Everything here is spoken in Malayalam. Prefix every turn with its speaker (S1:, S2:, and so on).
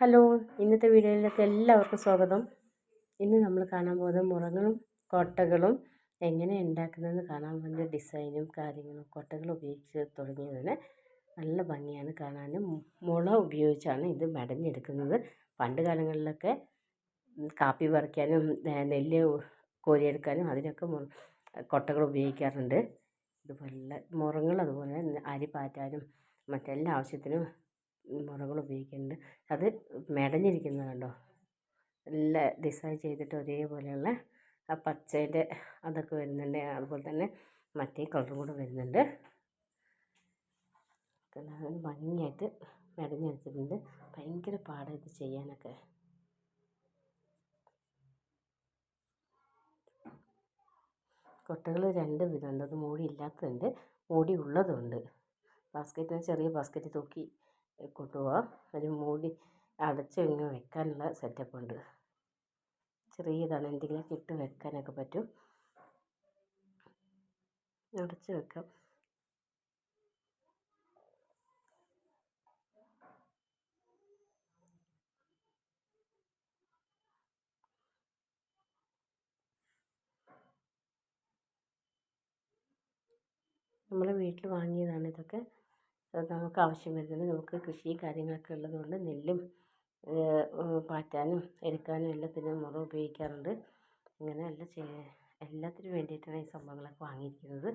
S1: ഹലോ, ഇന്നത്തെ വീഡിയോയിലേക്ക് എല്ലാവർക്കും സ്വാഗതം. ഇന്ന് നമ്മൾ കാണാൻ പോകുന്നത് മുറങ്ങളും കൊട്ടകളും എങ്ങനെ ഉണ്ടാക്കുന്നതെന്ന് കാണാൻ വേണ്ടി ഡിസൈനും കാര്യങ്ങളും കൊട്ടകൾ ഉപയോഗിച്ച് തുടങ്ങിയതിന് നല്ല ഭംഗിയാണ് കാണാനും. മുള ഉപയോഗിച്ചാണ് ഇത് മെടഞ്ഞെടുക്കുന്നത്. പണ്ട് കാലങ്ങളിലൊക്കെ കാപ്പി പറിക്കാനും നെല്ല് കോരിയെടുക്കാനും അതിനൊക്കെ കൊട്ടകൾ ഉപയോഗിക്കാറുണ്ട്. ഇതുപോലെ മുറങ്ങൾ അതുപോലെ അരി പാറ്റാനും മറ്റെല്ലാ ആവശ്യത്തിനും മുറകൾ ഉപയോഗിക്കുന്നുണ്ട്. അത് മെടഞ്ഞിരിക്കുന്നത് കണ്ടോ, നല്ല ഡിസൈൻ ചെയ്തിട്ട് ഒരേപോലെയുള്ള ആ പച്ചേൻ്റെ അതൊക്കെ വരുന്നുണ്ട്. അതുപോലെ തന്നെ മറ്റേ കളറും കൂടെ വരുന്നുണ്ട്. ഭംഗിയായിട്ട് മെടഞ്ഞെടുത്തിട്ടുണ്ട്. ഭയങ്കര പാടാണ് ഇത് ചെയ്യാനൊക്കെ. കൊട്ടകൾ രണ്ട് വിധമുണ്ട്. അത് മൂടി ഇല്ലാത്തതുണ്ട്, മൂടി ഉള്ളതുണ്ട്. ബാസ്ക്കറ്റ്, ചെറിയ ബാസ്ക്കറ്റ് തൂക്കി കൊണ്ടുപോകാം. ഒരു മൂടി അടച്ച് ഇങ്ങനെ വെക്കാനുള്ള സെറ്റപ്പ് ഉണ്ട്. ചെറിയതാണ്, എന്തെങ്കിലുമൊക്കെ ഇട്ട് വെക്കാനൊക്കെ പറ്റും. അടച്ച് വെക്കാം. നമ്മൾ വീട്ടിൽ വാങ്ങിയതാണ് ഇതൊക്കെ. നമുക്ക് ആവശ്യം വരുന്നത്, നമുക്ക് കൃഷി കാര്യങ്ങളൊക്കെ ഉള്ളതുകൊണ്ട് നെല്ലും പാറ്റാനും എടുക്കാനും എല്ലാത്തിനും മുറ ഉപയോഗിക്കാറുണ്ട്. ഇങ്ങനെ എല്ലാത്തിനും വേണ്ടിയിട്ടാണ് ഈ സംഭവങ്ങളൊക്കെ വാങ്ങിയിരിക്കുന്നത്.